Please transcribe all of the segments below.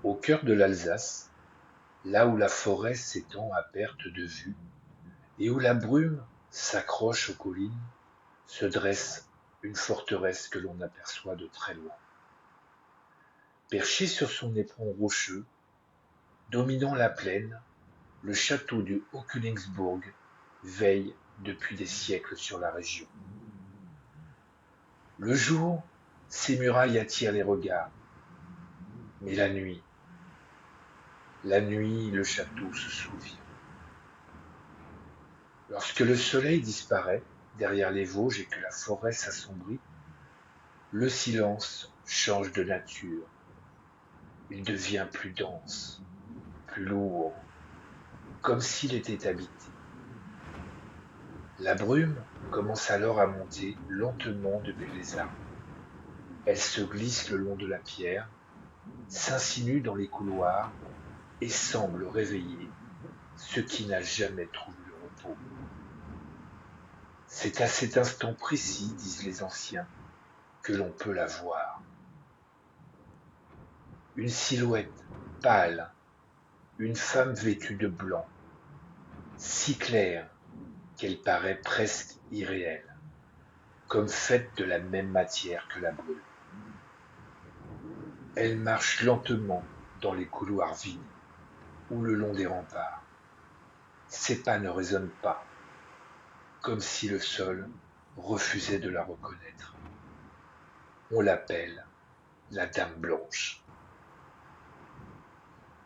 Au cœur de l'Alsace, là où la forêt s'étend à perte de vue et où la brume s'accroche aux collines, se dresse une forteresse que l'on aperçoit de très loin. Perché sur son éperon rocheux, dominant la plaine, le château de Haut-Königsbourg veille depuis des siècles sur la région. Le jour, ses murailles attirent les regards, mais la nuit, le château se souvient. Lorsque le soleil disparaît derrière les Vosges et que la forêt s'assombrit, le silence change de nature. Il devient plus dense, plus lourd, comme s'il était habité. La brume commence alors à monter lentement depuis les arbres. Elle se glisse le long de la pierre, s'insinue dans les couloirs et semble réveiller ce qui n'a jamais trouvé le repos. C'est à cet instant précis, disent les anciens, que l'on peut la voir. Une silhouette pâle, une femme vêtue de blanc, si claire qu'elle paraît presque irréelle, comme faite de la même matière que la brume. Elle marche lentement dans les couloirs vides ou le long des remparts. Ses pas ne résonnent pas, comme si le sol refusait de la reconnaître. On l'appelle la Dame Blanche.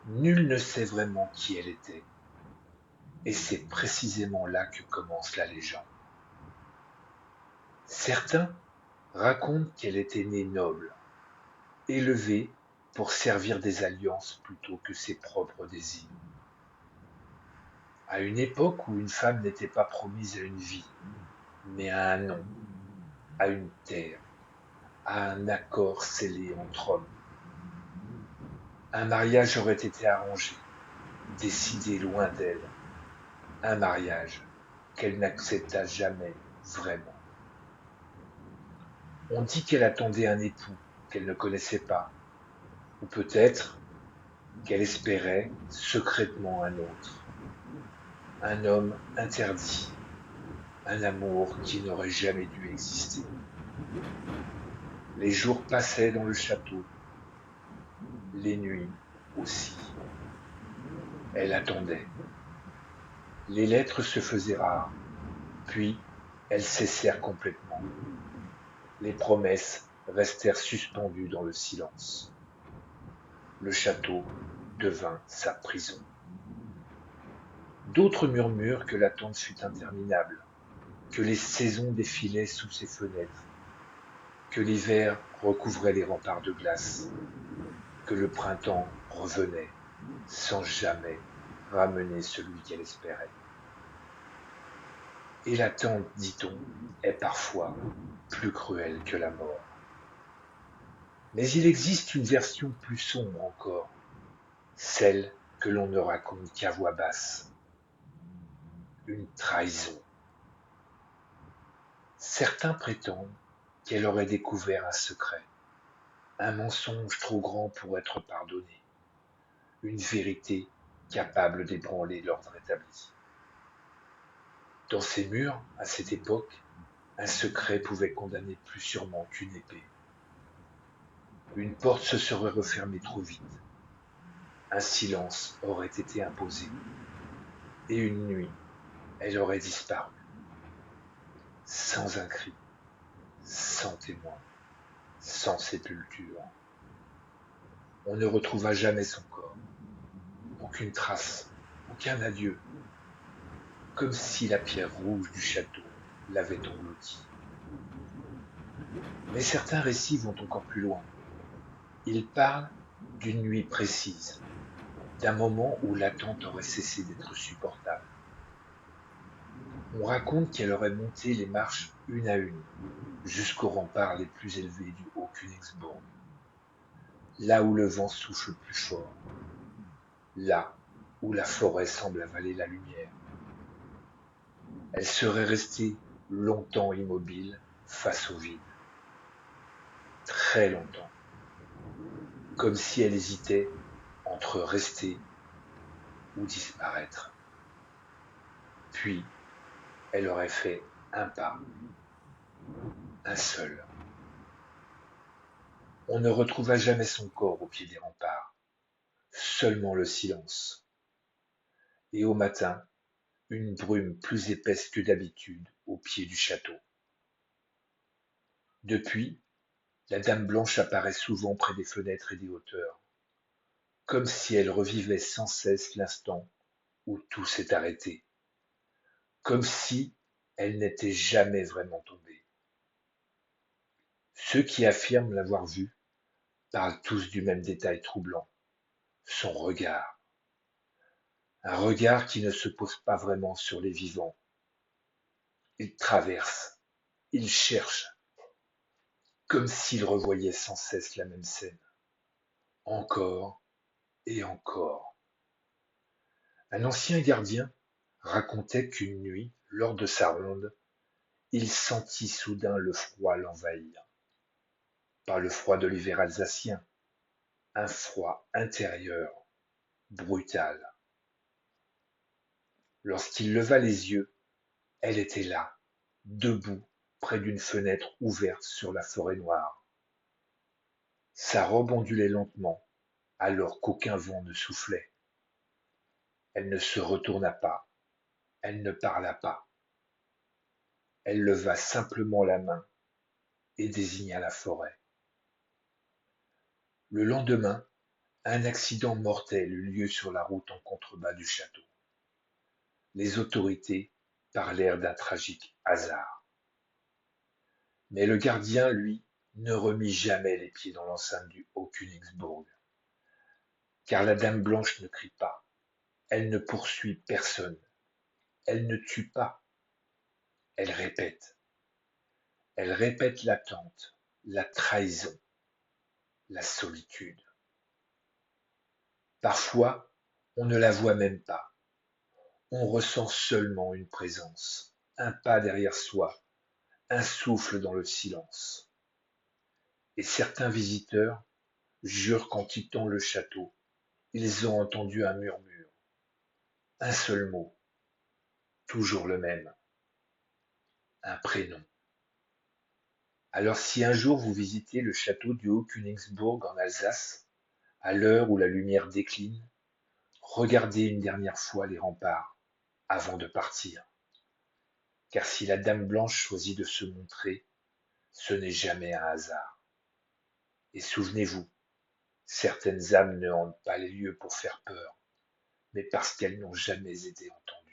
Nul ne sait vraiment qui elle était, et c'est précisément là que commence la légende. Certains racontent qu'elle était née noble, élevée pour servir des alliances plutôt que ses propres désirs. À une époque où une femme n'était pas promise à une vie, mais à un nom, à une terre, à un accord scellé entre hommes. Un mariage aurait été arrangé, décidé loin d'elle, un mariage qu'elle n'accepta jamais vraiment. On dit qu'elle attendait un époux qu'elle ne connaissait pas, ou peut-être qu'elle espérait secrètement un autre, un homme interdit, un amour qui n'aurait jamais dû exister. Les jours passaient dans le château, les nuits aussi. Elle attendait. Les lettres se faisaient rares, puis elles cessèrent complètement. Les promesses restèrent suspendues dans le silence. Le château devint sa prison. D'autres murmurent que l'attente fut interminable, que les saisons défilaient sous ses fenêtres, que l'hiver recouvrait les remparts de glace, que le printemps revenait sans jamais ramener celui qu'elle espérait. Et l'attente, dit-on, est parfois plus cruelle que la mort. Mais il existe une version plus sombre encore, celle que l'on ne raconte qu'à voix basse, une trahison. Certains prétendent qu'elle aurait découvert un secret, un mensonge trop grand pour être pardonné, une vérité capable d'ébranler l'ordre établi. Dans ces murs, à cette époque, un secret pouvait condamner plus sûrement qu'une épée. Une porte se serait refermée trop vite, un silence aurait été imposé, et une nuit, elle aurait disparu, sans un cri, sans témoin, sans sépulture. On ne retrouva jamais son corps, aucune trace, aucun adieu, comme si la pierre rouge du château l'avait englouti. Mais certains récits vont encore plus loin. Ils parlent d'une nuit précise, d'un moment où l'attente aurait cessé d'être supportable. On raconte qu'elle aurait monté les marches une à une, jusqu'aux remparts les plus élevés du Haut-Königsbourg, là où le vent souffle plus fort, là où la forêt semble avaler la lumière. Elle serait restée longtemps immobile face au vide, très longtemps, comme si elle hésitait entre rester ou disparaître. Puis, elle aurait fait un pas, un seul. On ne retrouva jamais son corps au pied des remparts, seulement le silence. Et au matin, une brume plus épaisse que d'habitude au pied du château. Depuis, la Dame Blanche apparaît souvent près des fenêtres et des hauteurs, comme si elle revivait sans cesse l'instant où tout s'est arrêté, comme si elle n'était jamais vraiment tombée. Ceux qui affirment l'avoir vue parlent tous du même détail troublant, son regard. Un regard qui ne se pose pas vraiment sur les vivants. Il traverse, il cherche, comme s'il revoyait sans cesse la même scène, encore et encore. Un ancien gardien racontait qu'une nuit, lors de sa ronde, il sentit soudain le froid l'envahir. Pas le froid de l'hiver alsacien, un froid intérieur, brutal. Lorsqu'il leva les yeux, elle était là, debout, près d'une fenêtre ouverte sur la forêt noire. Sa robe ondulait lentement, alors qu'aucun vent ne soufflait. Elle ne se retourna pas, elle ne parla pas. Elle leva simplement la main et désigna la forêt. Le lendemain, un accident mortel eut lieu sur la route en contrebas du château. Les autorités parlèrent d'un tragique hasard. Mais le gardien, lui, ne remit jamais les pieds dans l'enceinte du Haut-Königsbourg, car la Dame Blanche ne crie pas, elle ne poursuit personne, elle ne tue pas, elle répète. Elle répète l'attente, la trahison, la solitude. Parfois, on ne la voit même pas. On ressent seulement une présence, un pas derrière soi, un souffle dans le silence. Et certains visiteurs jurent qu'en quittant le château, ils ont entendu un murmure, un seul mot, toujours le même, un prénom. Alors si un jour vous visitez le château du Haut-Königsbourg en Alsace, à l'heure où la lumière décline, regardez une dernière fois les remparts avant de partir. Car si la Dame Blanche choisit de se montrer, ce n'est jamais un hasard. Et souvenez-vous, certaines âmes ne hantent pas les lieux pour faire peur, mais parce qu'elles n'ont jamais été entendues.